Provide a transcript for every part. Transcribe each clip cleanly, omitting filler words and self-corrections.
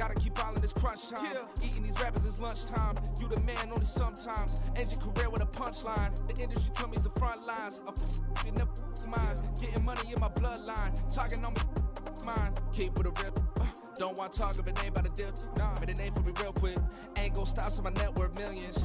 Gotta keep ballin' this crunch time. Eating these rappers is lunchtime. You the man only sometimes. End your career with a punchline. The industry told me it's the front lines. You never mind. Getting money in my bloodline. Talking on me, mine. Keep with a real. Don't want to talk if it ain't about the deal. Made a name for me real quick. Ain't gon' stop till my net worth millions.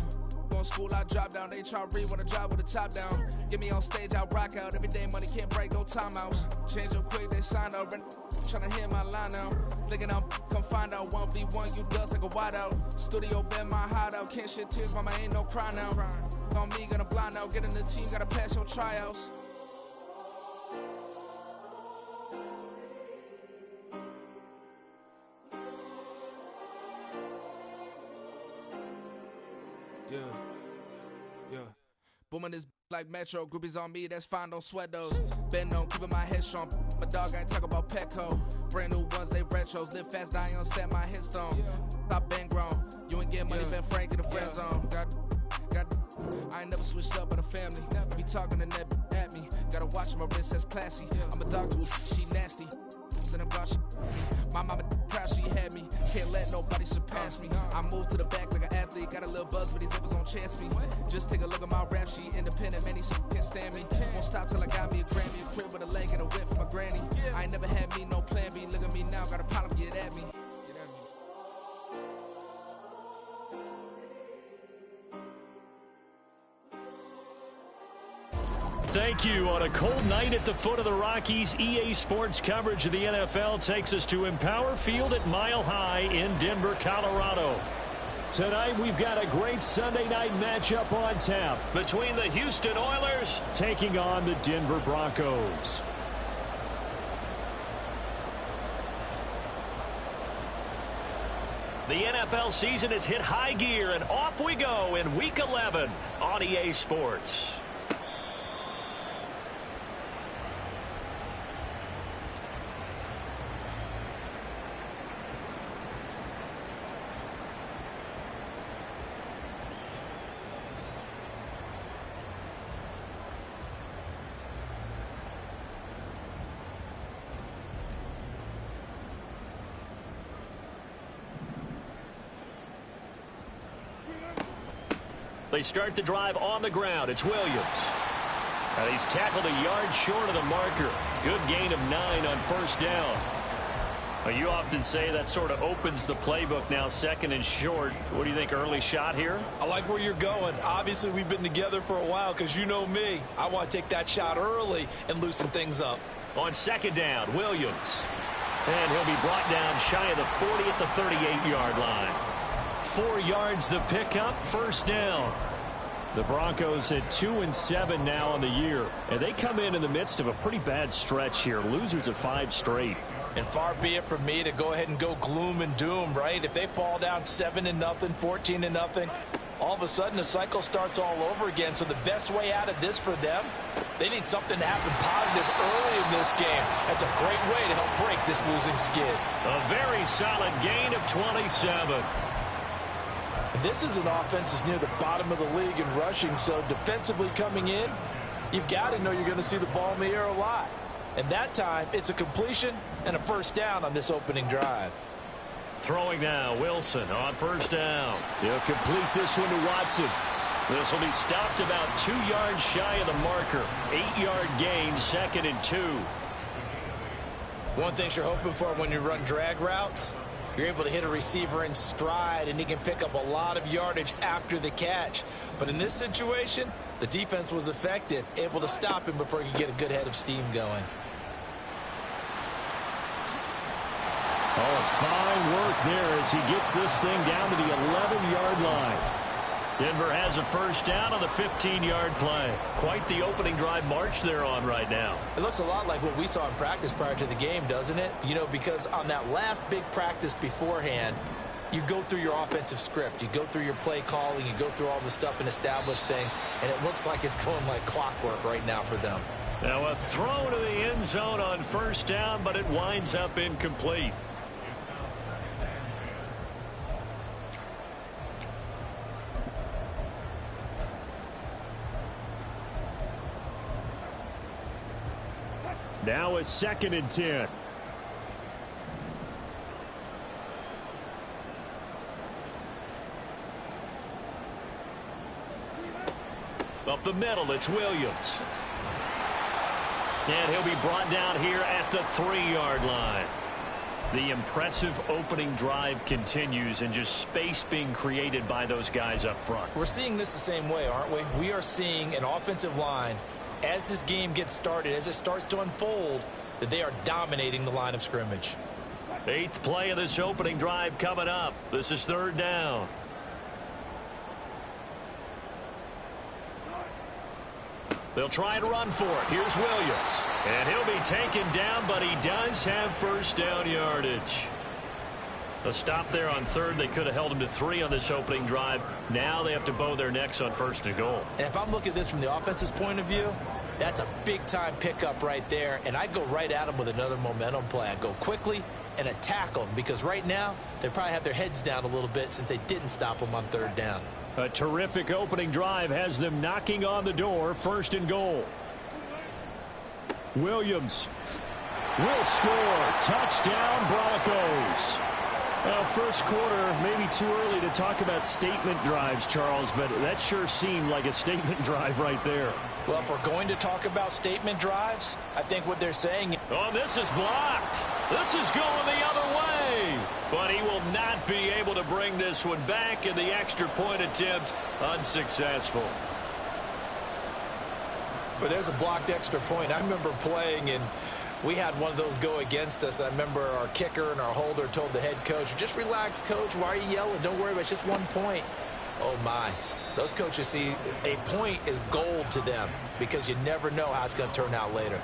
Going school, I drop down. They try to read when I drive with the top down. Get me on stage, I rock out. Every day money can't break, no timeouts. Change up quick, they sign up. Tryna hear my line now. Thinking I'm come find out 1v1, you dust like a wideout. Studio been my hideout. Can't shed tears, mama ain't no cry now. On me, gonna blind out. Get in the team, gotta pass your tryouts. Yeah. Booming this like Metro. Groupies on me, that's fine, don't sweat those. Been on, keeping my head strong. My dog ain't talk about Petco. Brand new ones, they retros. Live fast, dying on set, my headstone. Stop been grown. You ain't get money, been frank in the friend zone. I ain't never switched up on the family. Be talking to that at me. Gotta watch my wrist, that's classy. I'm a dog to she nasty. My mama proud she had me. Can't let nobody surpass me. I moved to the back like an athlete. Got a little buzz, but these zippers on chance me. Just take a look at my rap sheet. Independent, many can't stand me. Won't stop till I got me a Grammy. A crib with a leg and a whip for my granny. I ain't never had me no plan B. Look at me now, got a problem, get at me. Thank you. On a cold night at the foot of the Rockies, EA Sports coverage of the NFL takes us to Empower Field at Mile High in Denver, Colorado. Tonight, we've got a great Sunday night matchup on tap between the Houston Oilers taking on the Denver Broncos. The NFL season has hit high gear, and off we go in Week 11 on EA Sports. They start the drive on the ground. It's Williams. And he's tackled a yard short of the marker. Good gain of 9 on first down. Well, you often say that sort of opens the playbook now, second and short. What do you think, early shot here? I like where you're going. Obviously, we've been together for a while because you know me. I want to take that shot early and loosen things up. On second down, Williams. And he'll be brought down shy of the 40 at the 38-yard line. 4 yards the pickup, first down. The Broncos at 2-7 now on the year, and they come in the midst of a pretty bad stretch here. Losers of 5 straight. And far be it from me to go ahead and go gloom and doom, right? If they fall down 7-0, 14-0, all of a sudden the cycle starts all over again. So the best way out of this for them, they need something to happen positive early in this game. That's a great way to help break this losing skid. A very solid gain of 27. And this is an offense that's near the bottom of the league in rushing, so defensively coming in, you've got to know you're going to see the ball in the air a lot. And that time, it's a completion and a first down on this opening drive. Throwing now, Wilson on first down. He'll complete this one to Watson. This will be stopped about 2 yards shy of the marker. 8-yard gain, 2nd and 2. One thing you're hoping for when you run drag routes, you're able to hit a receiver in stride, and he can pick up a lot of yardage after the catch. But in this situation, the defense was effective, able to stop him before he could get a good head of steam going. Oh, fine work there as he gets this thing down to the 11-yard line. Denver has a first down on the 15-yard play. Quite the opening drive march they're on right now. It looks a lot like what we saw in practice prior to the game, doesn't it? You know, because on that last big practice beforehand, you go through your offensive script. You go through your play calling. You go through all the stuff and establish things. And it looks like it's going like clockwork right now for them. Now a throw to the end zone on first down, but it winds up incomplete. Now a 2nd and 10. Up the middle, it's Williams. And he'll be brought down here at the 3-yard line. The impressive opening drive continues, and just space being created by those guys up front. We're seeing this the same way, aren't we? We are seeing an offensive line, as this game gets started, as it starts to unfold, that they are dominating the line of scrimmage. 8th play of this opening drive coming up. This is 3rd down. They'll try and run for it. Here's Williams. And he'll be taken down, but he does have first down yardage. A stop there on 3rd. They could have held him to 3 on this opening drive. Now they have to bow their necks on 1st and goal. And if I'm looking at this from the offense's point of view, that's a big-time pickup right there. And I go right at him with another momentum play. I go quickly and attack them, because right now they probably have their heads down a little bit since they didn't stop them on 3rd down. A terrific opening drive has them knocking on the door. 1st and goal. Williams will score. Touchdown, Broncos. Well, first quarter, maybe too early to talk about statement drives, Charles, but that sure seemed like a statement drive right there. Well, if we're going to talk about statement drives, I think what they're saying... Oh, this is blocked. This is going the other way. But he will not be able to bring this one back, and the extra point attempt unsuccessful. But there's a blocked extra point. I remember playing, and we had one of those go against us. I remember our kicker and our holder told the head coach, just relax, coach. Why are you yelling? Don't worry about it. It's just 1 point. Oh, my. Those coaches see a point is gold to them, because you never know how it's going to turn out later.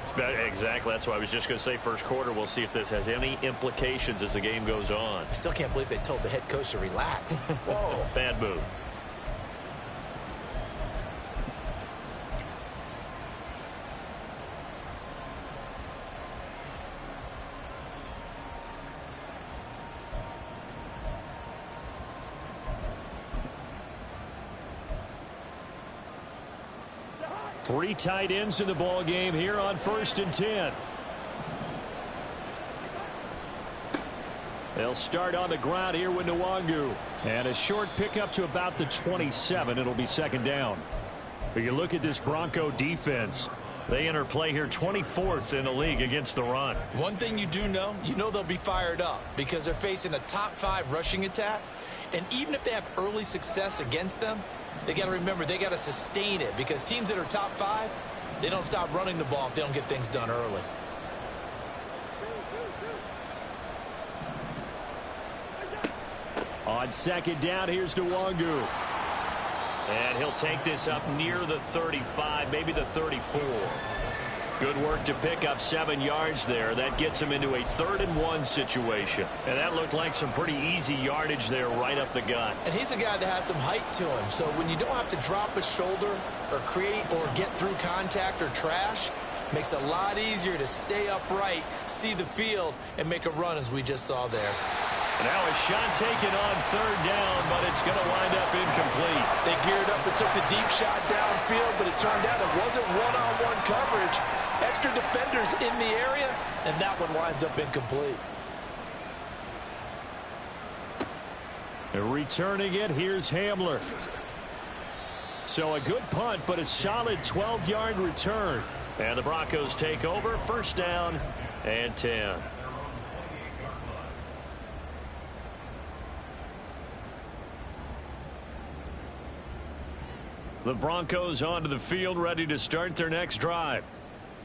Exactly. That's why I was just going to say first quarter. We'll see if this has any implications as the game goes on. I still can't believe they told the head coach to relax. Whoa. Bad move. Three tight ends in the ball game here on 1st and 10. They'll start on the ground here with Nwangu. And a short pickup to about the 27. It'll be 2nd down. But you look at this Bronco defense. They enter play here 24th in the league against the run. One thing you do know, they'll be fired up, because they're facing a top 5 rushing attack. And even if they have early success against them, they got to remember they got to sustain it, because teams that are top 5, they don't stop running the ball if they don't get things done early. On 2nd down, here's Nwangu. And he'll take this up near the 35, maybe the 34. Good work to pick up 7 yards there. That gets him into a 3rd and 1 situation. And that looked like some pretty easy yardage there right up the gut. And he's a guy that has some height to him. So when you don't have to drop a shoulder or create or get through contact or trash, makes it a lot easier to stay upright, see the field, and make a run as we just saw there. Now a shot taken on 3rd down, but it's going to wind up incomplete. They geared up and took the deep shot downfield, but it turned out it wasn't one-on-one coverage. Extra defenders in the area, and that one winds up incomplete. Returning it, here's Hamler. So a good punt, but a solid 12-yard return. And the Broncos take over, 1st down and 10. The Broncos onto the field, ready to start their next drive.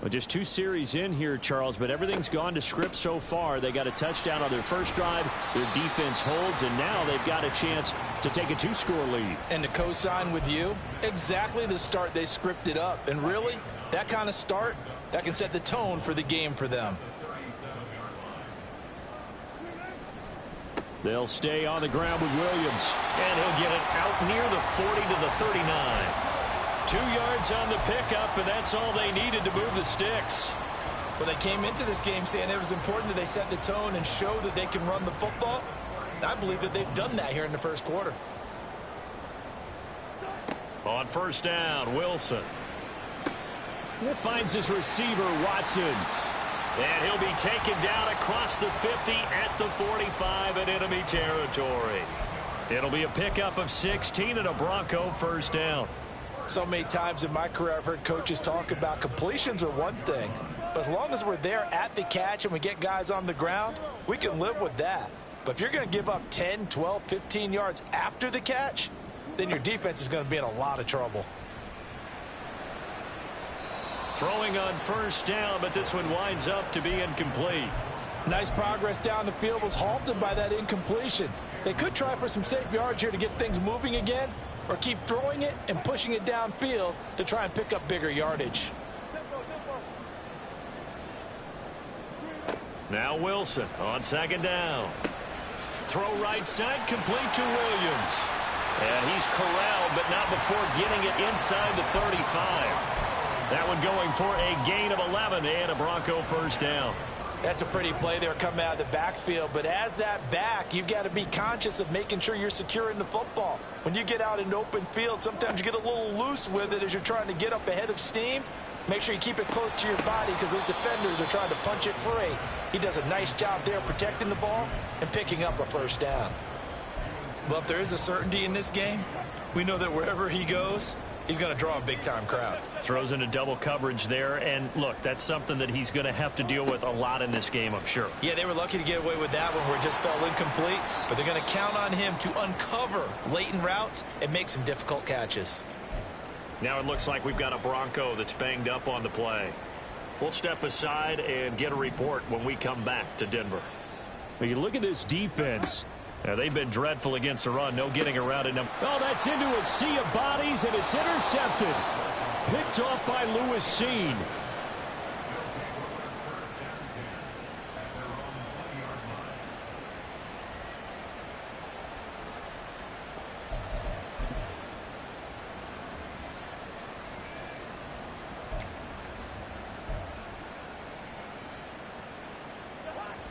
Well, just 2 series in here, Charles, but everything's gone to script so far. They got a touchdown on their first drive. Their defense holds, and now they've got a chance to take a 2-score lead. And to co-sign with you, exactly the start they scripted up. And really, that kind of start, that can set the tone for the game for them. They'll stay on the ground with Williams. And he'll get it out near the 40 to the 39. 2 yards on the pickup, and that's all they needed to move the sticks. Well, they came into this game saying it was important that they set the tone and show that they can run the football. And I believe that they've done that here in the first quarter. On 1st down, Wilson. Finds his receiver, Watson. And he'll be taken down across the 50 at the 45 in enemy territory. It'll be a pickup of 16 and a Bronco 1st down. So many times in my career I've heard coaches talk about completions are one thing, but as long as we're there at the catch and we get guys on the ground, we can live with that. But if you're going to give up 10, 12, 15 yards after the catch, then your defense is going to be in a lot of trouble. Throwing on first down, but this one winds up to be incomplete. Nice progress down the field, was halted by that incompletion. They could try for some safe yards here to get things moving again, or keep throwing it and pushing it downfield to try and pick up bigger yardage. Now Wilson on second down. Throw right side, complete to Williams. And he's corralled, but not before getting it inside the 35. That one going for a gain of 11 and a Bronco first down. That's a pretty play there coming out of the backfield. But as that back, you've got to be conscious of making sure you're securing the football. When you get out in open field, sometimes you get a little loose with it as you're trying to get up ahead of steam. Make sure you keep it close to your body because those defenders are trying to punch it free. He does a nice job there protecting the ball and picking up a first down. Well, if there is a certainty in this game, we know that wherever he goes, he's going to draw a big-time crowd. Throws into double coverage there, and look, that's something that he's going to have to deal with a lot in this game, I'm sure. Yeah, they were lucky to get away with that one where it just fell incomplete, but they're going to count on him to uncover latent routes and make some difficult catches. Now it looks like we've got a Bronco that's banged up on the play. We'll step aside and get a report when we come back to Denver. When you look at this defense, they've been dreadful against the run. No getting around it. Oh, that's into a sea of bodies, and it's intercepted. Picked off by Lewis Seen.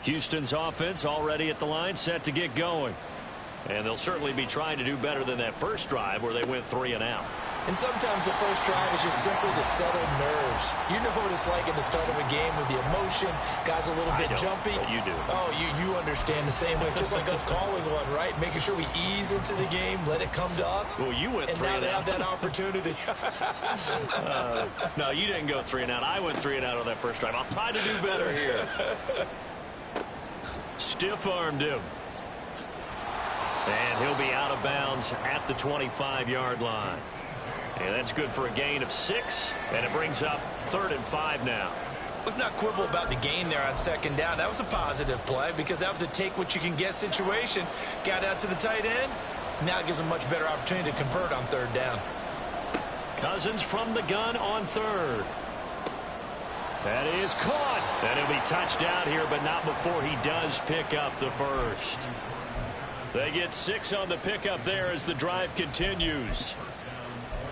Houston's offense already at the line, set to get going. And they'll certainly be trying to do better than that first drive where they went 3 and out. And sometimes the first drive is just simply to settle nerves. You know what it's like at the start of a game with the emotion. Guys a little bit jumpy. But you do. Oh, you understand the same way. It's just like us calling one, right? Making sure we ease into the game, let it come to us. Well, you went 3 and out. And now they have that opportunity. No, you didn't go 3 and out. I went 3 and out on that first drive. I'll try to do better here. Stiff-armed him. And he'll be out of bounds at the 25-yard line. And that's good for a gain of 6. And it brings up 3rd and 5 now. Let's not quibble about the gain there on second down. That was a positive play because that was a take-what-you-can-get situation. Got out to the tight end. Now it gives a much better opportunity to convert on 3rd down. Cousins from the gun on 3rd. That is caught. And he'll be touched out here, but not before he does pick up the first. They get 6 on the pickup there as the drive continues.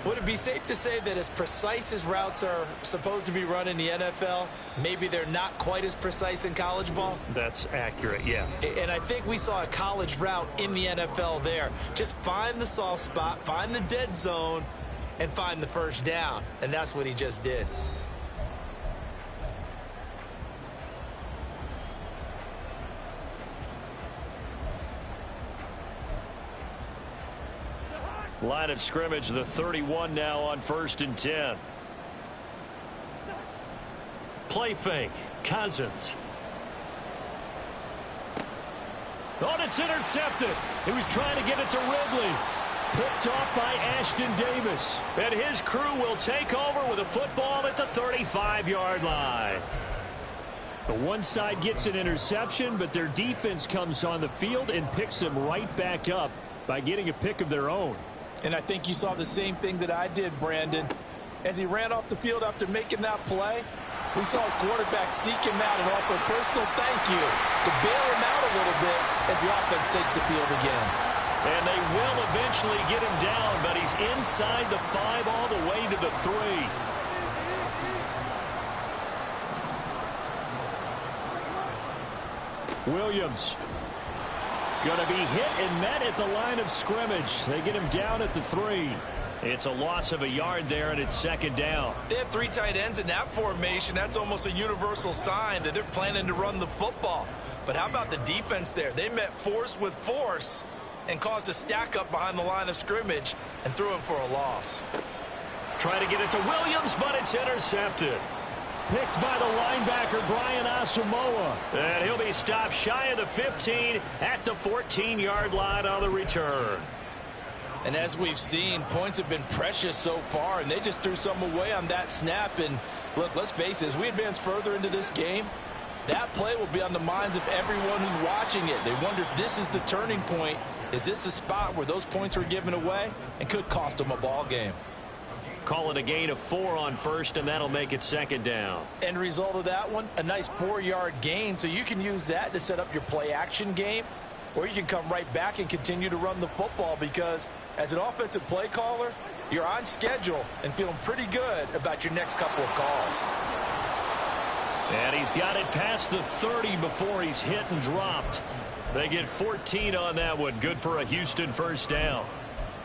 Would it be safe to say that as precise as routes are supposed to be run in the NFL, maybe they're not quite as precise in college ball? That's accurate, yeah. And I think we saw a college route in the NFL there. Just find the soft spot, find the dead zone, and find the first down. And that's what he just did. Line of scrimmage, the 31 now on 1st and 10. Play fake. Cousins. Oh, it's intercepted. He was trying to get it to Ridley. Picked off by Ashton Davis. And his crew will take over with a football at the 35-yard line. The one side gets an interception, but their defense comes on the field and picks them right back up by getting a pick of their own. And I think you saw the same thing that I did, Brandon. As he ran off the field after making that play, we saw his quarterback seek him out and offer a personal thank you to bail him out a little bit as the offense takes the field again. And they will eventually get him down, but he's inside the 5 all the way to the 3. Williams. Going to be hit and met at the line of scrimmage. They get him down at the 3. It's a loss of a yard there, and it's 2nd down. They have 3 tight ends in that formation. That's almost a universal sign that they're planning to run the football. But how about the defense there? They met force with force and caused a stack up behind the line of scrimmage and threw him for a loss. Try to get it to Williams, but it's intercepted. Picked by the linebacker, Brian Asamoah. And he'll be stopped shy of the 15 at the 14-yard line on the return. And as we've seen, points have been precious so far, and they just threw some away on that snap. And look, let's face it, as we advance further into this game, that play will be on the minds of everyone who's watching it. They wonder if this is the turning point. Is this the spot where those points were given away and could cost them a ball game? Call it a gain of 4 on first, and that'll make it second down. End result of that one, a nice 4-yard gain, so you can use that to set up your play-action game, or you can come right back and continue to run the football, because as an offensive play caller, you're on schedule and feeling pretty good about your next couple of calls. And he's got it past the 30 before he's hit and dropped. They get 14 on that one. Good for a Houston first down.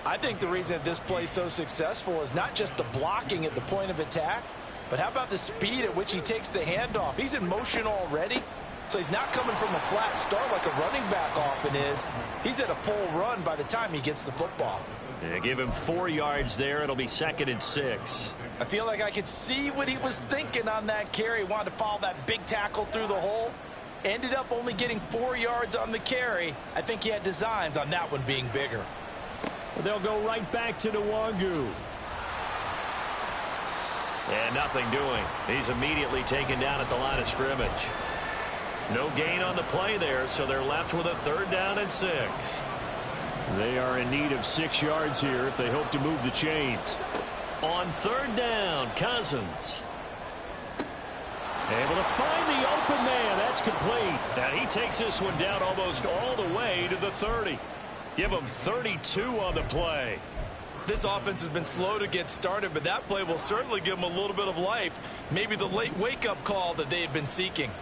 I think the reason that this play is so successful is not just the blocking at the point of attack, but how about the speed at which he takes the handoff? He's in motion already, so he's not coming from a flat start like a running back often is. He's at a full run by the time he gets the football. Yeah, give him 4 yards there. It'll be 2nd and 6. I feel like I could see what he was thinking on that carry. He wanted to follow that big tackle through the hole. Ended up only getting 4 yards on the carry. I think he had designs on that one being bigger. They'll go right back to Nwangu. And nothing doing. He's immediately taken down at the line of scrimmage. No gain on the play there, so they're left with a 3rd down and 6. They are in need of 6 yards here if they hope to move the chains. On 3rd down, Cousins. Able to find the open man. That's complete. And he takes this one down almost all the way to the 30. Give him 32 on the play. This offense has been slow to get started, but that play will certainly give them a little bit of life. Maybe the late wake-up call that they had been seeking.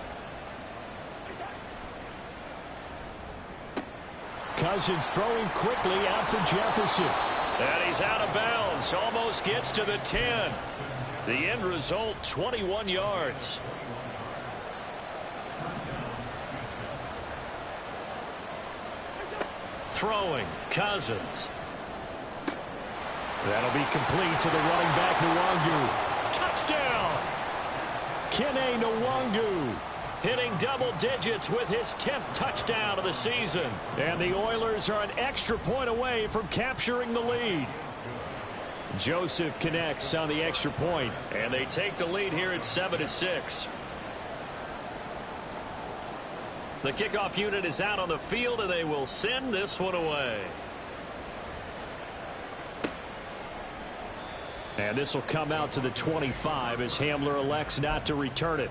Cousins throwing quickly out for Jefferson. And he's out of bounds. Almost gets to the 10. The end result, 21 yards. Throwing, Cousins. That'll be complete to the running back, Nwangu. Touchdown! Kene Nwangu hitting double digits with his 10th touchdown of the season. And the Oilers are an extra point away from capturing the lead. Joseph connects on the extra point. And they take the lead here at 7-6. The kickoff unit is out on the field, and they will send this one away. And this will come out to the 25 as Hamler elects not to return it.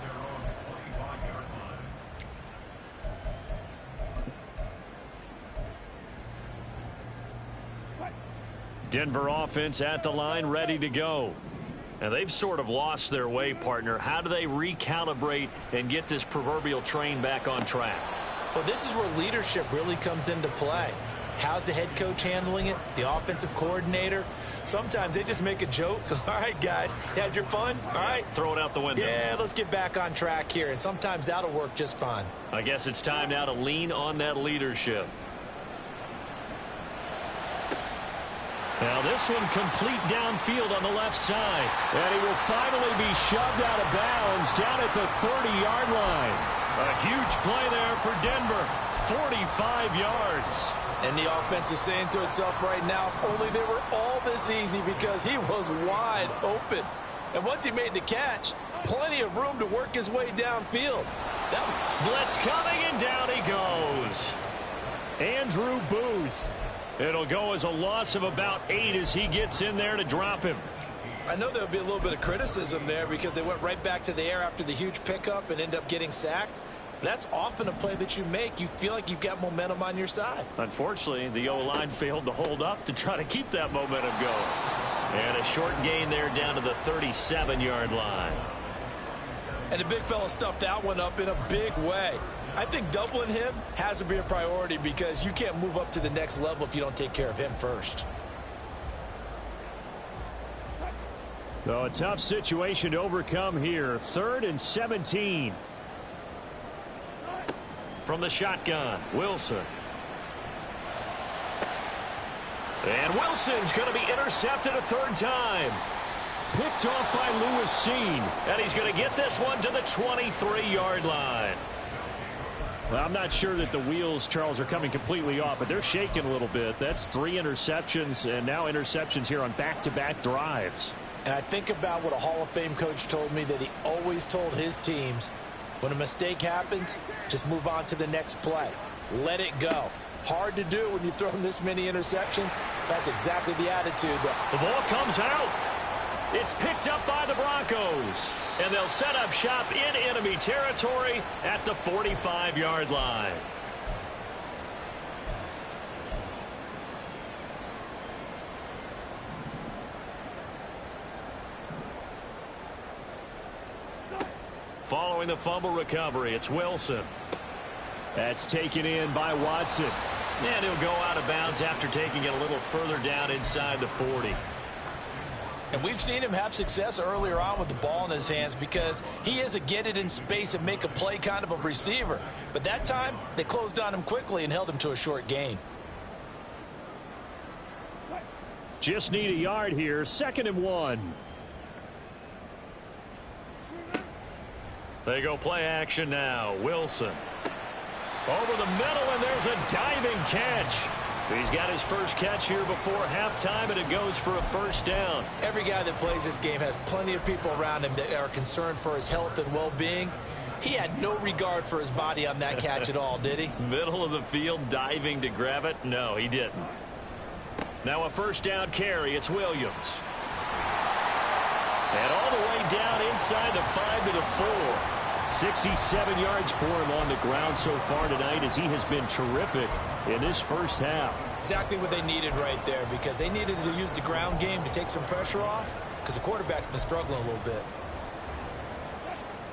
Denver offense at the line, ready to go. And they've sort of lost their way, partner. How do they recalibrate and get this proverbial train back on track? Well, this is where leadership really comes into play. How's the head coach handling it? The offensive coordinator? Sometimes they just make a joke. All right, guys, had your fun? All right. Throw it out the window. Yeah, let's get back on track here. And sometimes that'll work just fine. I guess it's time now to lean on that leadership. Now this one complete downfield on the left side. And he will finally be shoved out of bounds down at the 30-yard line. A huge play there for Denver. 45 yards. And the offense is saying to itself right now, only they were all this easy because he was wide open. And once he made the catch, plenty of room to work his way downfield. That was blitz coming, and down he goes. Andrew Booth. It'll go as a loss of about 8 as he gets in there to drop him. I know there'll be a little bit of criticism there because they went right back to the air after the huge pickup and end up getting sacked. That's often a play that you make. You feel like you've got momentum on your side. Unfortunately, the O-line failed to hold up to try to keep that momentum going. And a short gain there down to the 37-yard line. And the big fella stuffed that one up in a big way. I think doubling him has to be a priority because you can't move up to the next level if you don't take care of him first. So a tough situation to overcome here. 3rd and 17. From the shotgun, Wilson. And Wilson's going to be intercepted a 3rd time. picked off by Lewis Seen. And he's going to get this one to the 23-yard line. Well, I'm not sure that the wheels, Charles, are coming completely off, but they're shaking a little bit. That's 3 interceptions, and now interceptions here on back-to-back drives. And I think about what a Hall of Fame coach told me that he always told his teams, when a mistake happens, just move on to the next play. Let it go. Hard to do when you've thrown this many interceptions. That's exactly the attitude. The ball comes out. It's picked up by the Broncos. And they'll set up shop in enemy territory at the 45-yard line. Following the fumble recovery, it's Wilson. That's taken in by Watson. And he'll go out of bounds after taking it a little further down inside the 40. And we've seen him have success earlier on with the ball in his hands because he is a get it in space and make a play kind of a receiver. But that time, they closed on him quickly and held him to a short gain. Just need a yard here. 2nd and 1. They go play action now. Wilson. Over the middle, and there's a diving catch. He's got his first catch here before halftime, and it goes for a first down. Every guy that plays this game has plenty of people around him that are concerned for his health and well-being. He had no regard for his body on that catch at all, did he? Middle of the field, diving to grab it? No, he didn't. Now a first down carry. It's Williams. And all the way down inside the 5 to the 4. 67 yards for him on the ground so far tonight as he has been terrific in this first half. Exactly what they needed right there because they needed to use the ground game to take some pressure off because the quarterback's been struggling a little bit.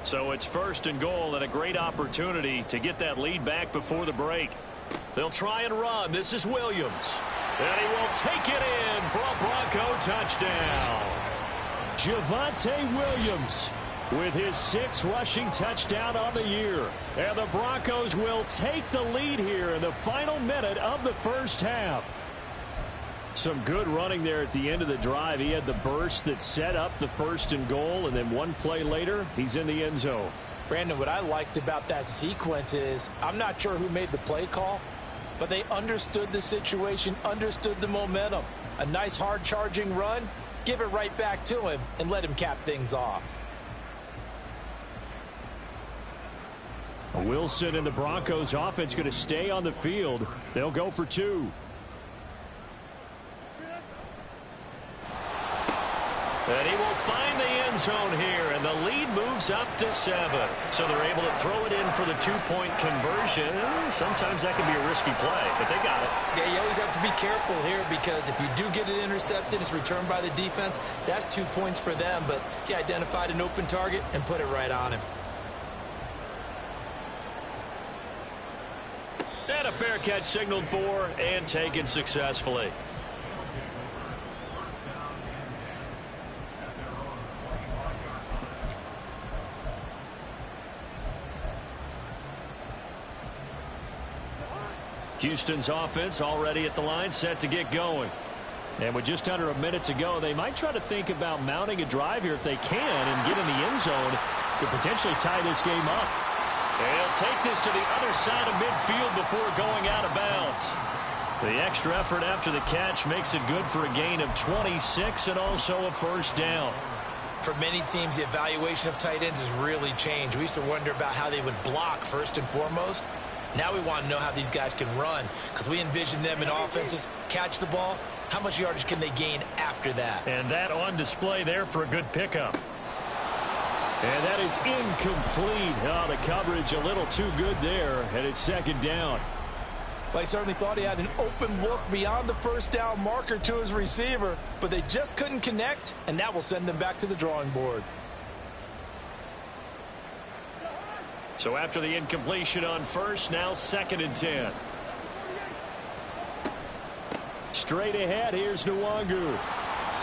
So it's 1st and goal and a great opportunity to get that lead back before the break. They'll try and run. This is Williams. And he will take it in for a Bronco touchdown. Javonte Williams with his 6th rushing touchdown on the year. And the Broncos will take the lead here in the final minute of the first half. Some good running there at the end of the drive. He had the burst that set up the 1st and goal, and then one play later, he's in the end zone. Brandon, what I liked about that sequence is I'm not sure who made the play call, but they understood the situation, understood the momentum. A nice hard-charging run, give it right back to him, and let him cap things off. Wilson and the Broncos offense going to stay on the field. They'll go for 2. And he will find the end zone here, and the lead moves up to 7. So they're able to throw it in for the 2-point conversion. Sometimes that can be a risky play, but they got it. Yeah, you always have to be careful here because if you do get it intercepted, it's returned by the defense. That's 2 points for them, but he identified an open target and put it right on him. And a fair catch signaled for and taken successfully. Houston's offense already at the line, set to get going. And with just under a minute to go, they might try to think about mounting a drive here if they can and get in the end zone to potentially tie this game up. They'll take this to the other side of midfield before going out of bounds. The extra effort after the catch makes it good for a gain of 26 and also a first down. For many teams, the evaluation of tight ends has really changed. We used to wonder about how they would block first and foremost. Now we want to know how these guys can run because we envision them in offenses catch the ball. How much yardage can they gain after that? And that on display there for a good pickup. And that is incomplete. Oh, the coverage a little too good there, and it's 2nd down. Well, he certainly thought he had an open look beyond the first down marker to his receiver, but they just couldn't connect, and that will send them back to the drawing board. So after the incompletion on first, now 2nd and 10. Straight ahead, here's Nwangu.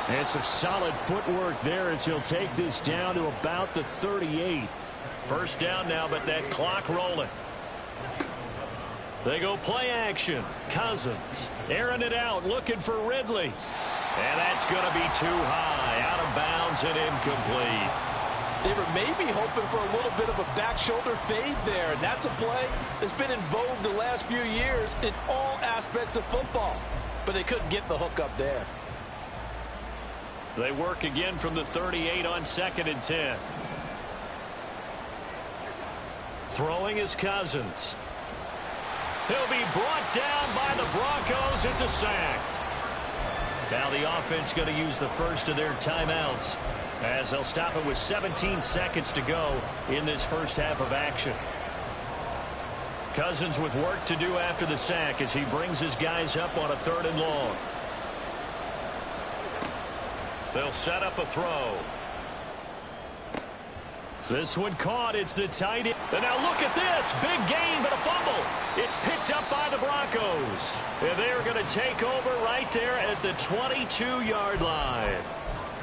And some solid footwork there as he'll take this down to about the 38. First down now, but that clock rolling. They go play action. Cousins airing it out, looking for Ridley. And that's going to be too high, out of bounds and incomplete. They were maybe hoping for a little bit of a back shoulder fade there, and that's a play that's been in vogue the last few years in all aspects of football. But they couldn't get the hook up there. They work again from the 38 on 2nd and 10. Throwing is Cousins. He'll be brought down by the Broncos. It's a sack. Now the offense going to use the first of their timeouts, as they'll stop it with 17 seconds to go in this first half of action. Cousins with work to do after the sack as he brings his guys up on a 3rd and long. They'll set up a throw. This one caught. It's the tight end. And now look at this. Big gain, but a fumble. It's picked up by the Broncos. And they're going to take over right there at the 22-yard line.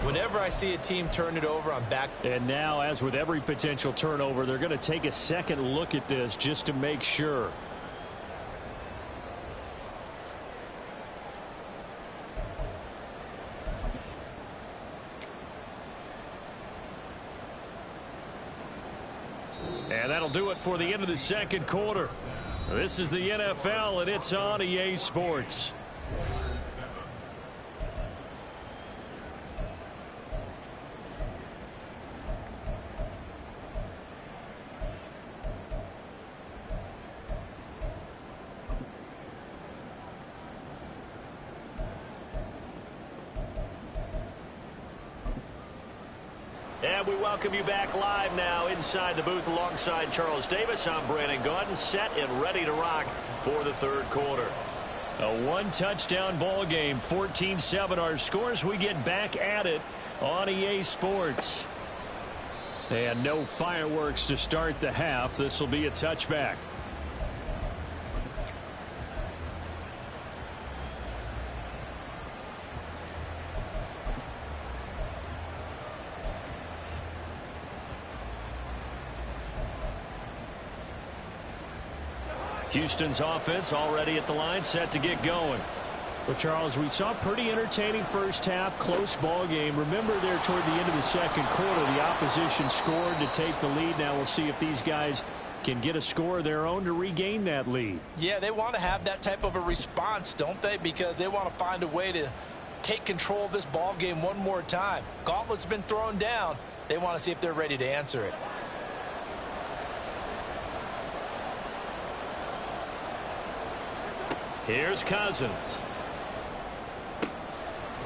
Whenever I see a team turn it over, I'm back. And now, as with every potential turnover, they're going to take a second look at this just to make sure. And that'll do it for the end of the second quarter. This is the NFL, and it's on EA Sports. And we welcome you back live now inside the booth alongside Charles Davis. I'm Brandon Gaudin, set and ready to rock for the third quarter. A one-touchdown ball game, 14-7 our scores. We get back at it on EA Sports. And no fireworks to start the half. This will be a touchback. Houston's offense already at the line, set to get going. Well, Charles, we saw a pretty entertaining first half, close ball game. Remember there toward the end of the second quarter, the opposition scored to take the lead. Now we'll see if these guys can get a score of their own to regain that lead. Yeah, they want to have that type of a response, don't they? Because they want to find a way to take control of this ball game one more time. Gauntlet's been thrown down. They want to see if they're ready to answer it. Here's Cousins.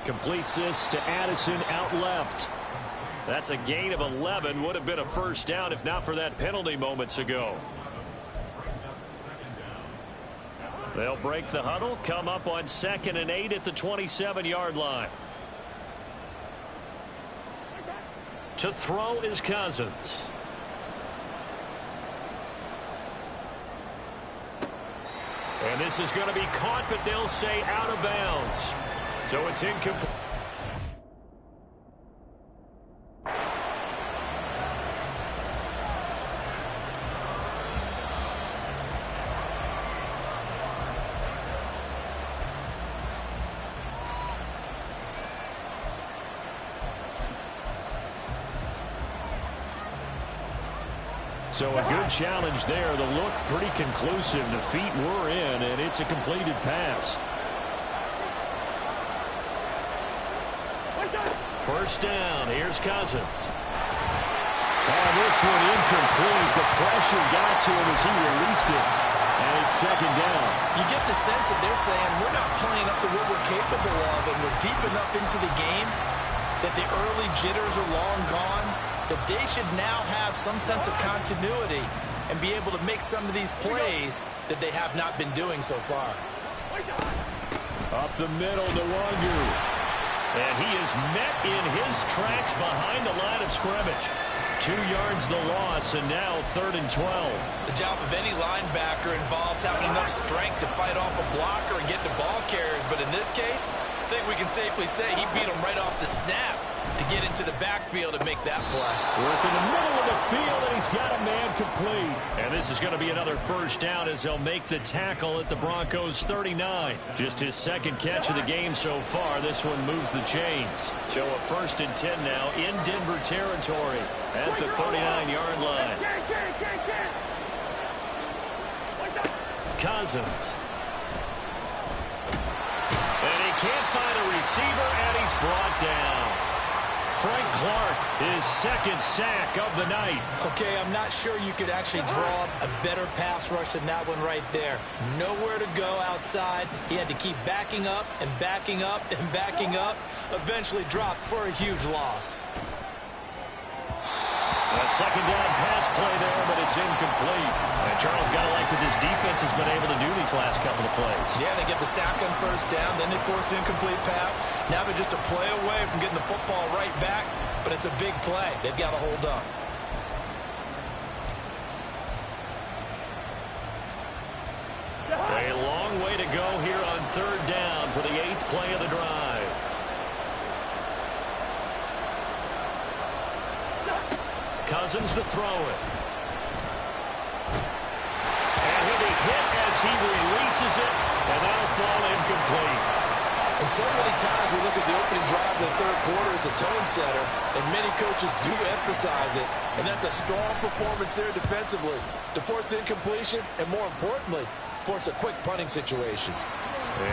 Completes this to Addison out left. That's a gain of 11. Would have been a first down if not for that penalty moments ago. They'll break the huddle, come up on 2nd and 8 at the 27-yard line. To throw is Cousins. And this is going to be caught, but they'll say out of bounds. So it's incomplete. So a good challenge there. The look pretty conclusive. The feet were in, and it's a completed pass. First down. Here's Cousins. And this one incomplete. The pressure got to him as he released it. And it's second down. You get the sense that they're saying we're not playing up to what we're capable of, and we're deep enough into the game that the early jitters are long gone, that they should now have some sense of continuity and be able to make some of these plays that they have not been doing so far. Up the middle to Wangu. And he is met in his tracks behind the line of scrimmage. 2 yards the loss, and now 3rd and 12. The job of any linebacker involves having enough strength to fight off a blocker and get the ball carriers, but in this this case, I think we can safely say he beat him right off the snap to get into the backfield and make that play. Work in the middle of the field, and he's got a man complete. And this is going to be another first down as they'll make the tackle at the Broncos' 39. Just his second catch of the game so far. This one moves the chains. So a 1st and 10 now in Denver territory at the 39-yard line. Cousins. And he can't find a receiver, and he's brought down. Frank Clark, his second sack of the night. Okay, I'm not sure you could actually draw a better pass rush than that one right there. Nowhere to go outside. He had to keep backing up and backing up and backing up. Eventually dropped for a huge loss. A second down pass play there, but it's incomplete. And Charles got to like what this defense has been able to do these last couple of plays. Yeah, they get the sack on first down, then they force the incomplete pass. Now they're just a play away from getting the football right back, but it's a big play. They've got to hold up. A long way to go here on 3rd down for the 8th play of the drive. Cousins to throw it. And he'll be hit as he releases it, and that'll fall incomplete. And so many times we look at the opening drive of the 3rd quarter as a tone setter, and many coaches do emphasize it, and that's a strong performance there defensively to force incompletion and, more importantly, force a quick punting situation.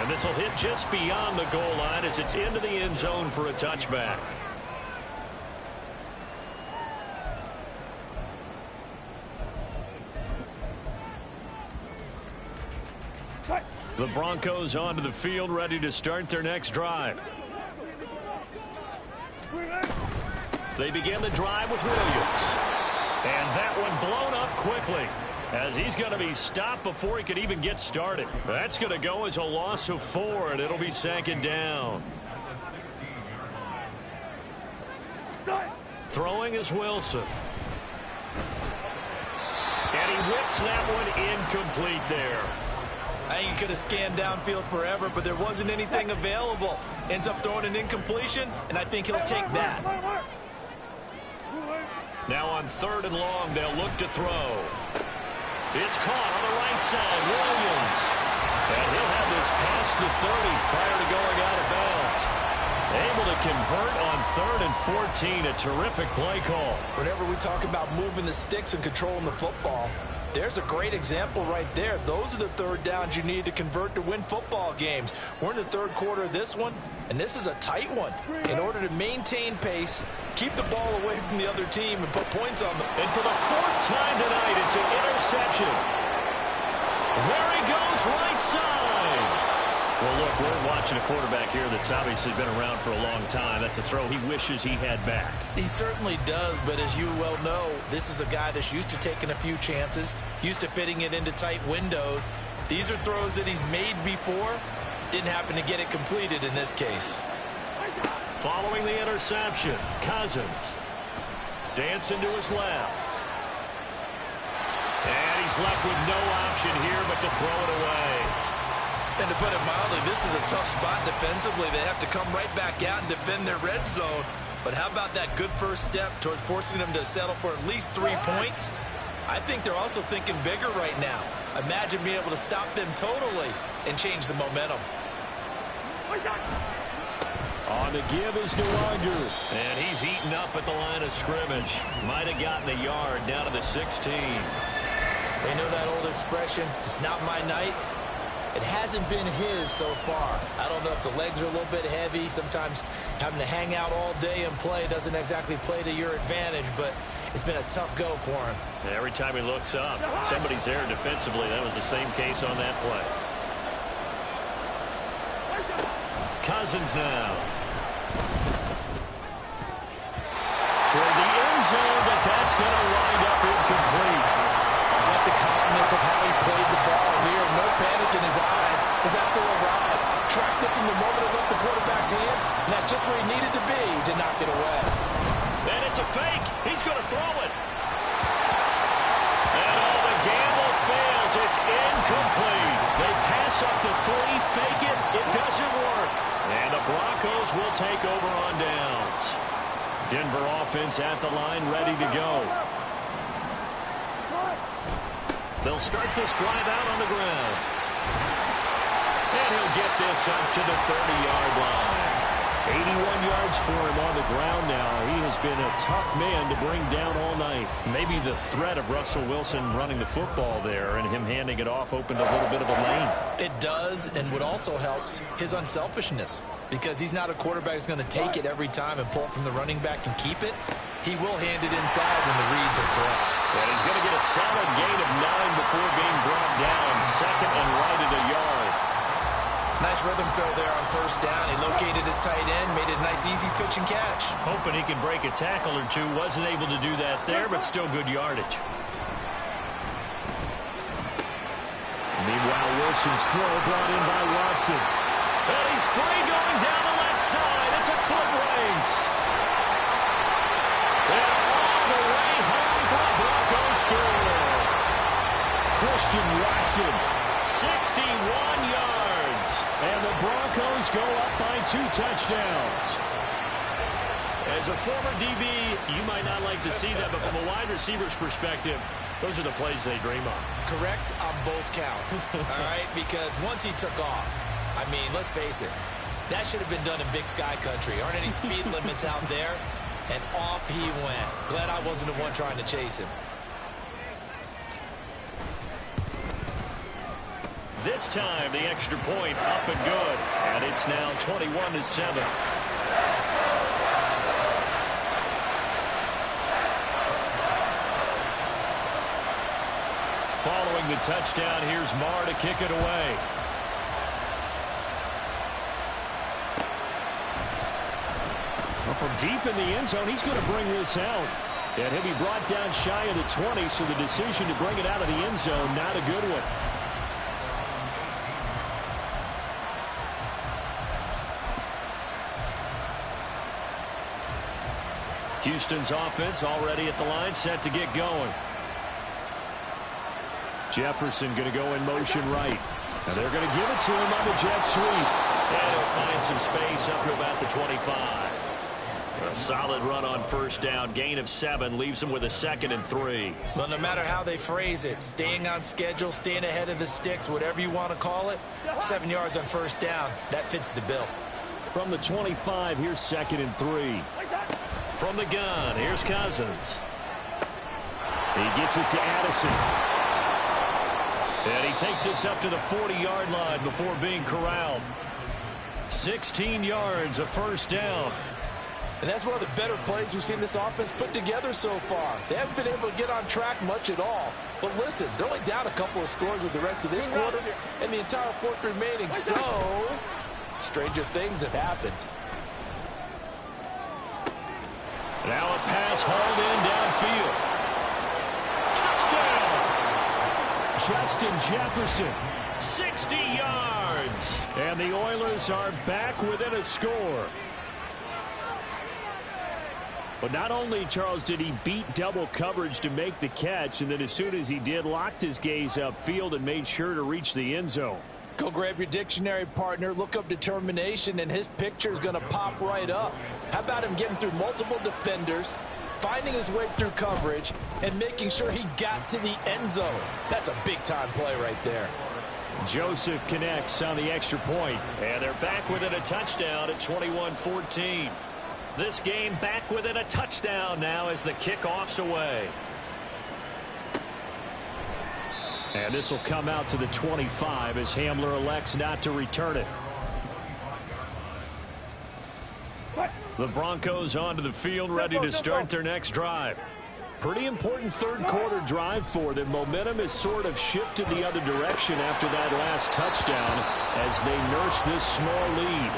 And this will hit just beyond the goal line as it's into the end zone for a touchback. The Broncos onto the field, ready to start their next drive. They begin the drive with Williams. And that one blown up quickly, as he's going to be stopped before he could even get started. That's going to go as a loss of 4, and it'll be 2nd down. Throwing is Wilson. And he whips that one incomplete there. I think he could have scanned downfield forever, but there wasn't anything available. Ends up throwing an incompletion, and I think he'll take that. Now on 3rd and long, they'll look to throw. It's caught on the right side, Williams. And he'll have this past the 30 prior to going out of bounds. Able to convert on 3rd and 14, a terrific play call. Whenever we talk about moving the sticks and controlling the football, there's a great example right there. Those are the 3rd downs you need to convert to win football games. We're in the 3rd quarter of this one, and this is a tight one. In order to maintain pace, keep the ball away from the other team, and put points on them. And for the 4th time tonight, it's an interception. There he goes, right side. Well, look, we're watching a quarterback here that's obviously been around for a long time. That's a throw he wishes he had back. He certainly does, but as you well know, this is a guy that's used to taking a few chances, used to fitting it into tight windows. These are throws that he's made before. Didn't happen to get it completed in this case. Following the interception, Cousins. Dancing to his left. And he's left with no option here but to throw it away. And to put it mildly, this is a tough spot defensively. They have to come right back out and defend their red zone. But how about that good first step towards forcing them to settle for at least 3 points? I think they're also thinking bigger right now. Imagine being able to stop them totally and change the momentum. On the give is DeWager. And he's eaten up at the line of scrimmage. Might have gotten a yard down to the 16. They know that old expression, it's not my night. It hasn't been his so far. I don't know if the legs are a little bit heavy. Sometimes having to hang out all day and play doesn't exactly play to your advantage, but it's been a tough go for him. Every time he looks up, somebody's there defensively. That was the same case on that play. Cousins now. Toward the end zone, but that's going to wind up incomplete. I like the calmness of how he played the ball here. No panic in his eyes as after a ride. Tracked it from the moment it left the quarterback's hand, and that's just where he needed to be to knock it away. And it's a fake. He's going to throw it. And the gamble fails. It's incomplete. They pass up the 3, fake it. It doesn't work. will take over on downs. Denver offense at the line, ready to go. They'll start this drive out on the ground. And he'll get this up to the 30-yard line. 81 yards for him on the ground now. He has been a tough man to bring down all night. Maybe the threat of Russell Wilson running the football there and him handing it off opened a little bit of a lane. It does, and what also helps, his unselfishness. Because he's not a quarterback who's going to take it every time and pull from the running back and keep it. He will hand it inside when the reads are correct. And he's going to get a solid gain of 9 before being brought down. Second and right at a yard. Nice rhythm throw there on first down. He located his tight end, made it a nice easy pitch and catch. Hoping he could break a tackle or two. Wasn't able to do that there, but still good yardage. Meanwhile, Wilson's throw brought in by Watson. And he's free going down the left side. It's a foot race. And all the way home for the Broncos score. Christian Watson, 61 yards. And the Broncos go up by 2 touchdowns. As a former DB, you might not like to see that, but from a wide receiver's perspective, those are the plays they dream of. Correct on both counts, all right? Because once he took off, I mean, let's face it, that should have been done in Big Sky Country. Aren't any speed limits out there? And off he went. Glad I wasn't the one trying to chase him. This time, the extra point up and good. And it's now 21-7. Following the touchdown, here's Marr to kick it away. Well, from deep in the end zone, he's going to bring this out. And he'll be brought down shy of the 20, so the decision to bring it out of the end zone, not a good one. Houston's offense already at the line, set to get going. Jefferson going to go in motion right. And they're going to give it to him on the jet sweep. And he'll find some space up to about the 25. A solid run on first down. Gain of 7 leaves him with a 2nd and 3. Well, no matter how they phrase it, staying on schedule, staying ahead of the sticks, whatever you want to call it, 7 yards on first down, that fits the bill. From the 25, here's 2nd and 3. From the gun, here's Cousins. He gets it to Addison. And he takes this up to the 40-yard line before being corralled. 16 yards, a first down. And that's one of the better plays we've seen this offense put together so far. They haven't been able to get on track much at all. But listen, they're only down a couple of scores with the rest of this quarter and the entire fourth remaining. So, stranger things have happened. Now a pass hauled in downfield. Touchdown! Justin Jefferson, 60 yards. And the Oilers are back within a score. But not only, Charles, did he beat double coverage to make the catch, and then as soon as he did, locked his gaze upfield and made sure to reach the end zone. Go grab your dictionary, partner. Look up determination, and his picture is going to pop right up. How about him getting through multiple defenders, finding his way through coverage, and making sure he got to the end zone? That's a big-time play right there. Joseph connects on the extra point, and they're back within a touchdown at 21-14. This game back within a touchdown now as the kickoff's away. And this will come out to the 25 as Hamler elects not to return it. The Broncos onto the field, ready to start their next drive. Pretty important third quarter drive for them. Momentum has sort of shifted the other direction after that last touchdown as they nurse this small lead.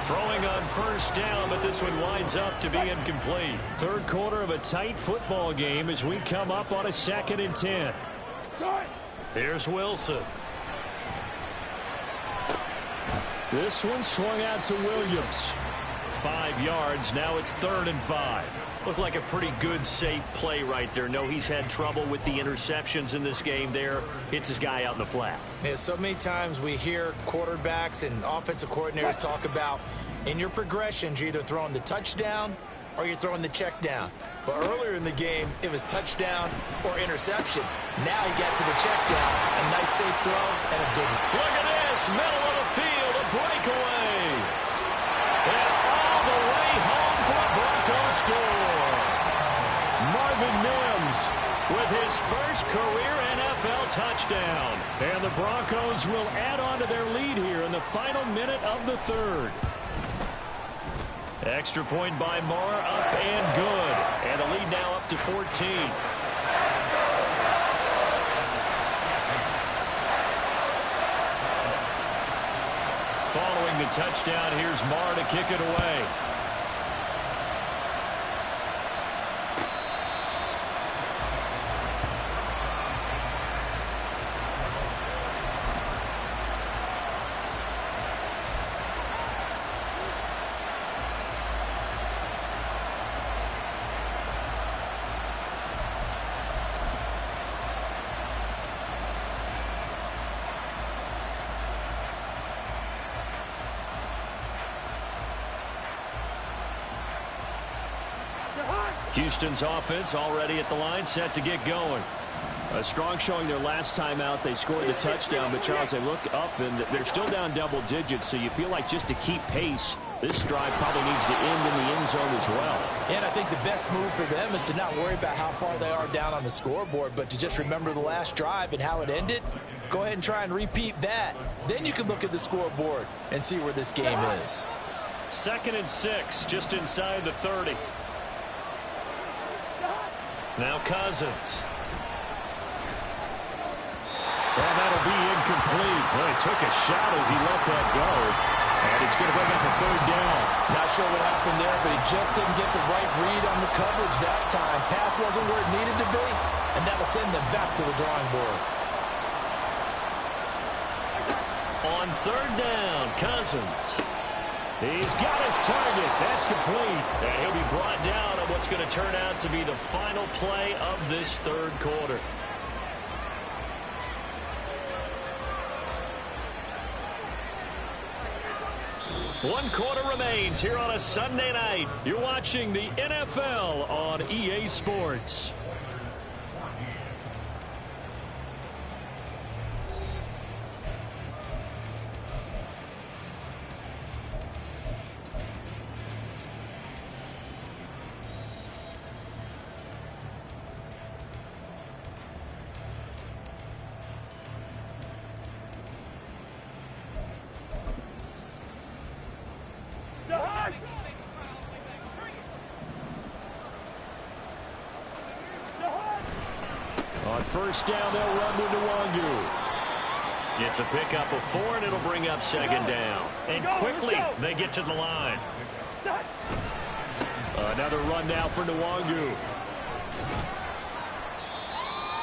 Throwing on first down, but this one winds up to be incomplete. Third quarter of a tight football game as we come up on a 2nd and 10. Here's Wilson. This one swung out to Williams. 5 yards. Now it's 3rd and 5. Looked like a pretty good, safe play right there. No, he's had trouble with the interceptions in this game there. Hits his guy out in the flat. Yeah, so many times we hear quarterbacks and offensive coordinators talk about in your progressions, you're either throwing the touchdown or you're throwing the check down. But earlier in the game, it was touchdown or interception. Now he got to the check down. A nice safe throw and a good one. Look at this. Middle of the field, a breakaway. And all the way home for a Broncos score. Marvin Mims with his first career NFL touchdown. And the Broncos will add on to their lead here in the final minute of the third. Extra point by Moore, up and good. And the lead now up to 14. Following the touchdown, here's Moore to kick it away. Houston's offense already at the line, set to get going. A strong showing their last time out. They scored the touchdown, but Charles, they look up and they're still down double digits, so you feel like just to keep pace, this drive probably needs to end in the end zone as well. And I think the best move for them is to not worry about how far they are down on the scoreboard, but to just remember the last drive and how it ended. Go ahead and try and repeat that. Then you can look at the scoreboard and see where this game is. 2nd and 6, just inside the 30. Now Cousins. And that'll be incomplete. Well, he took a shot as he let that go. And it's going to bring up a 3rd down. Not sure what happened there, but he just didn't get the right read on the coverage that time. Pass wasn't where it needed to be, and that'll send them back to the drawing board. On 3rd down, Cousins. He's got his target. That's complete. And he'll be brought down on what's going to turn out to be the final play of this 3rd quarter. One quarter remains here on a Sunday night. You're watching the NFL on EA Sports. On 1st down, they'll run to Nwangu. It's a pickup of 4, and it'll bring up 2nd down. And quickly, they get to the line. Another run now for Nwangu.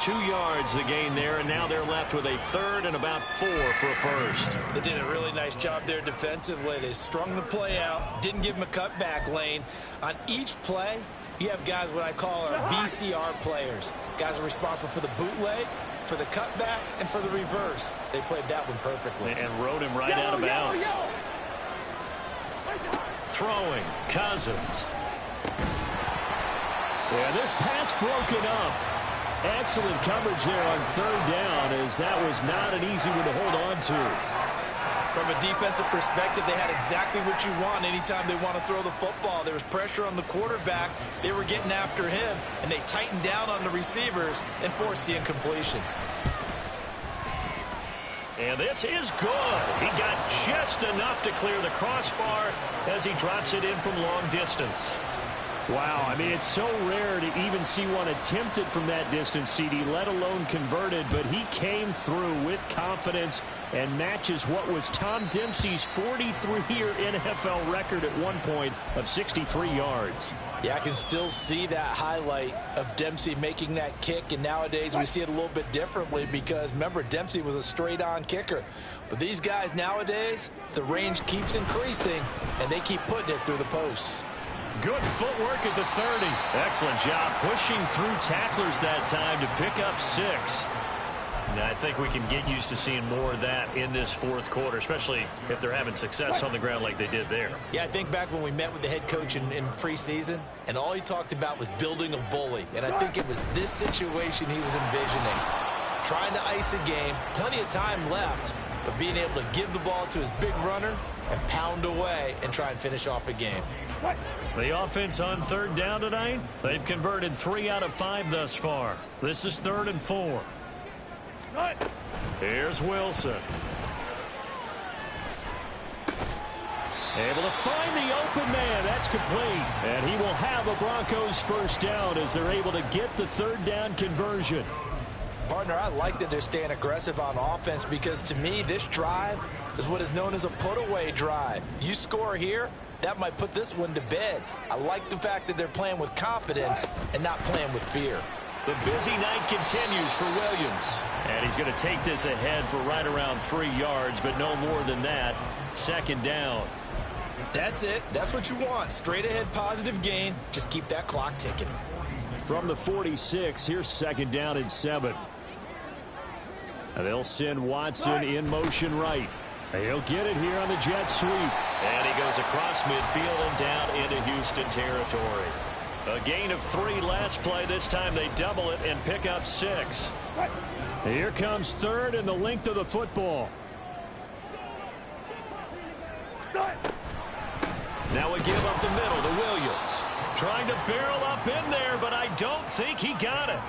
2 yards the gain there, and now they're left with a 3rd and about 4 for a 1st. They did a really nice job there defensively. They strung the play out, didn't give him a cutback lane. On each play, you have guys what I call our BCR players. Guys are responsible for the bootleg, for the cutback, and for the reverse. They played that one perfectly. And rode him right out of bounds. Throwing, Cousins. Yeah, this pass broken up. Excellent coverage there on 3rd down, as that was not an easy one to hold on to. From a defensive perspective, they had exactly what you want anytime they want to throw the football. There was pressure on the quarterback. They were getting after him, and they tightened down on the receivers and forced the incompletion. And this is good. He got just enough to clear the crossbar as he drops it in from long distance. Wow, I mean, it's so rare to even see one attempted from that distance, CD, let alone converted, but he came through with confidence and matches what was Tom Dempsey's 43-year NFL record at one point of 63 yards. Yeah, I can still see that highlight of Dempsey making that kick, and nowadays we see it a little bit differently because, remember, Dempsey was a straight-on kicker. But these guys nowadays, the range keeps increasing, and they keep putting it through the posts. Good footwork at the 30. Excellent job pushing through tacklers that time to pick up 6. And I think we can get used to seeing more of that in this fourth quarter, especially if they're having success on the ground like they did there. Yeah, I think back when we met with the head coach in preseason, and all he talked about was building a bully. And I think it was this situation he was envisioning. Trying to ice a game, plenty of time left, but being able to give the ball to his big runner and pound away and try and finish off a game. The offense on third down tonight, they've converted 3 out of 5 thus far. This is 3rd and 4. Here's Wilson. Able to find the open man. That's complete. And he will have a Broncos first down as they're able to get the 3rd down conversion. Partner, I like that they're staying aggressive on offense because to me this drive is what is known as a put-away drive. You score here, that might put this one to bed. I like the fact that they're playing with confidence and not playing with fear. The busy night continues for Williams. And he's going to take this ahead for right around 3 yards, but no more than that. 2nd down. That's it. That's what you want. Straight ahead positive gain. Just keep that clock ticking. From the 46, here's 2nd down and 7. And they'll send Watson in motion right. He'll get it here on the jet sweep. And he goes across midfield and down into Houston territory. A gain of 3 last play. This time they double it and pick up 6. Here comes 3rd and the length of the football. Now we give up the middle to Williams. Trying to barrel up in there, but I don't think he got it.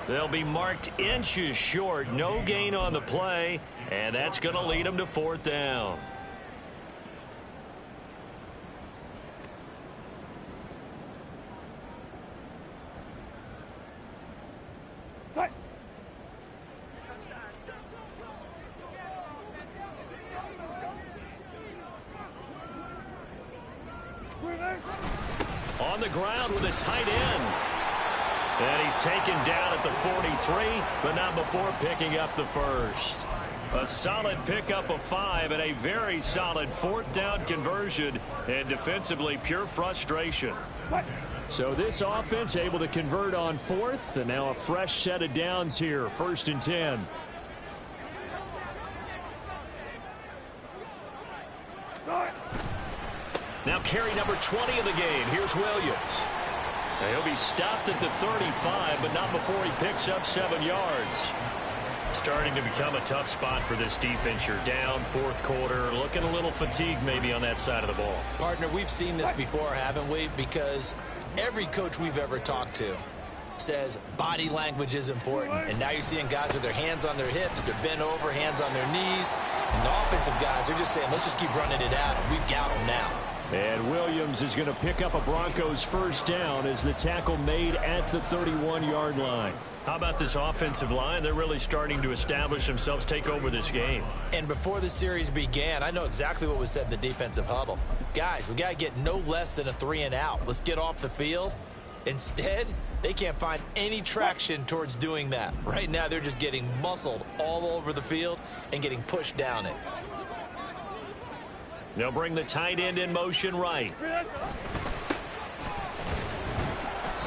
They'll be marked inches short. No gain on the play, and that's going to lead them to 4th down. On the ground with a tight end. And he's taken down at the 43, but not before picking up the first. A solid pickup of 5 and a very solid 4th down conversion, and defensively pure frustration. So this offense able to convert on 4th, and now a fresh set of downs here. 1st and 10. Now carry number 20 of the game. Here's Williams. He'll be stopped at the 35, but not before he picks up 7 yards. Starting to become a tough spot for this defense. You're down 4th quarter, looking a little fatigued maybe on that side of the ball. Partner, we've seen this before, haven't we? Because every coach we've ever talked to says body language is important. And now you're seeing guys with their hands on their hips, they're bent over, hands on their knees. And the offensive guys, they're just saying, let's just keep running it out, and we've got them now. And Williams is going to pick up a Broncos first down as the tackle made at the 31-yard line. How about this offensive line? They're really starting to establish themselves, take over this game. And before the series began, I know exactly what was said in the defensive huddle. Guys, we got to get no less than a 3 and out. Let's get off the field. Instead, they can't find any traction towards doing that. Right now, they're just getting muscled all over the field and getting pushed down it. They'll bring the tight end in motion right.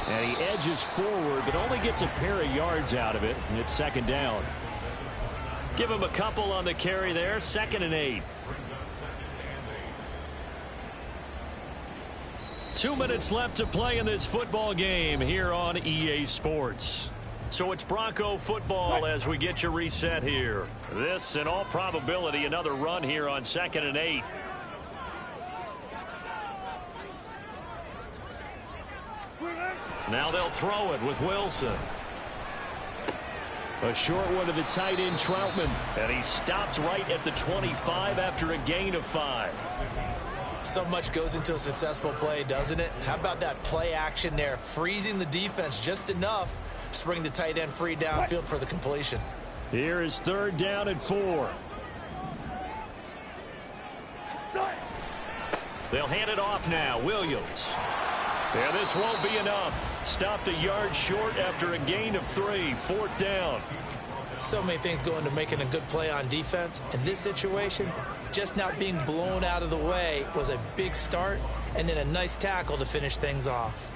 And he edges forward, but only gets a pair of yards out of it, and it's 2nd down. Give him a couple on the carry there, 2nd and 8. 2 minutes left to play in this football game here on EA Sports. So it's Bronco football as we get you reset here. This, in all probability, another run here on 2nd and 8. Now they'll throw it with Wilson. A short one to the tight end, Troutman. And he stopped right at the 25 after a gain of 5. So much goes into a successful play, doesn't it? How about that play action there, freezing the defense just enough to bring the tight end free downfield for the completion. Here is 3rd down and 4. They'll hand it off now. Williams. And this won't be enough. Stopped a yard short after a gain of 3. 4th down. So many things go into making a good play on defense. In this situation, just not being blown out of the way was a big start and then a nice tackle to finish things off.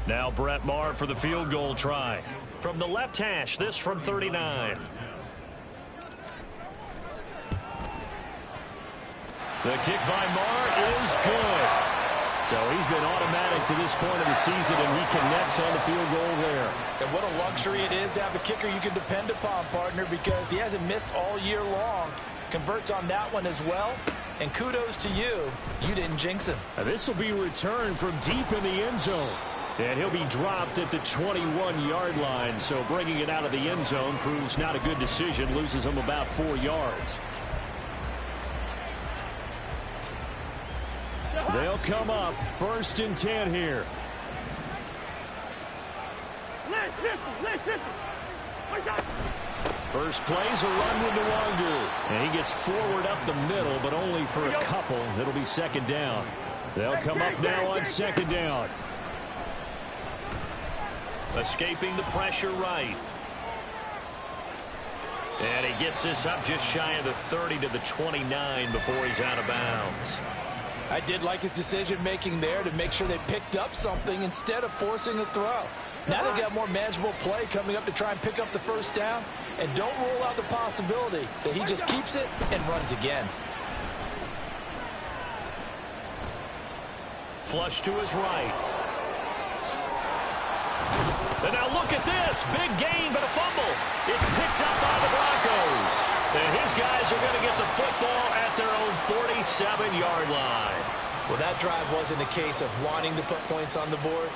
Now Brett Maher for the field goal try. From the left hash, this from 39. The kick by Maher is good. So he's been automatic to this point of the season, and he connects on the field goal there. And what a luxury it is to have a kicker you can depend upon, partner, because he hasn't missed all year long. Converts on that one as well. And kudos to you. You didn't jinx him. Now this will be returned from deep in the end zone. And he'll be dropped at the 21-yard line. So bringing it out of the end zone proves not a good decision. Loses him about 4 yards. They'll come up 1st and 10 here. First play's a run with Nwangu. And he gets forward up the middle, but only for a couple. It'll be 2nd down. They'll come up now on 2nd down. Escaping the pressure right. And he gets this up just shy of the 30 to the 29 before he's out of bounds. I did like his decision-making there to make sure they picked up something instead of forcing a throw. Now they got more manageable play coming up to try and pick up the 1st down. And don't rule out the possibility that he just keeps it and runs again. Flush to his right. And now look at this. Big gain, but a fumble. It's picked up by the Broncos. And his guys are going to get the football at their own 47-yard line. Well, that drive wasn't a case of wanting to put points on the board.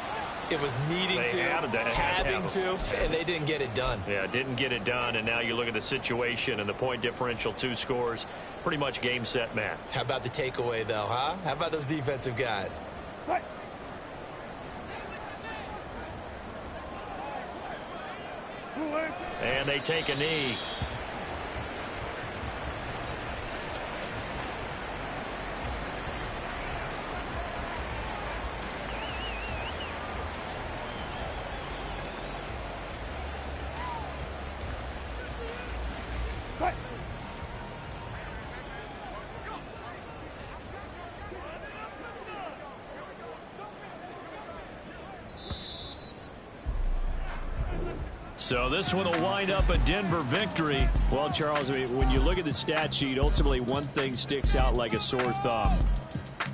It was needing to, having to, and they didn't get it done. Yeah, didn't get it done, and now you look at the situation and the point differential, 2 scores, pretty much game, set, match. How about the takeaway, though, huh? How about those defensive guys? And they take a knee. So this one will wind up a Denver victory. Well, Charles, I mean, when you look at the stat sheet, ultimately one thing sticks out like a sore thumb.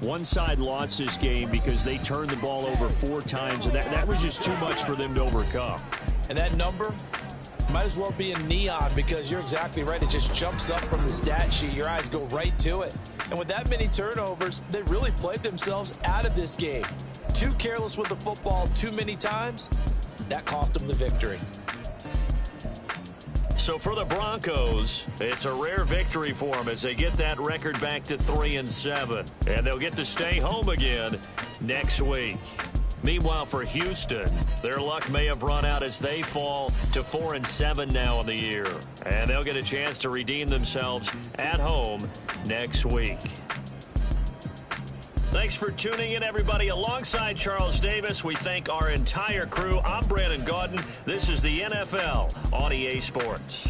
One side lost this game because they turned the ball over 4 times, and that was just too much for them to overcome. And that number might as well be in neon, because you're exactly right. It just jumps up from the stat sheet. Your eyes go right to it. And with that many turnovers, they really played themselves out of this game. Too careless with the football too many times. That cost them the victory. So for the Broncos, it's a rare victory for them as they get that record back to 3-7. And they'll get to stay home again next week. Meanwhile, for Houston, their luck may have run out as they fall to 4-7 now in the year. And they'll get a chance to redeem themselves at home next week. Thanks for tuning in, everybody. Alongside Charles Davis, we thank our entire crew. I'm Brandon Gaudin. This is the NFL on EA Sports.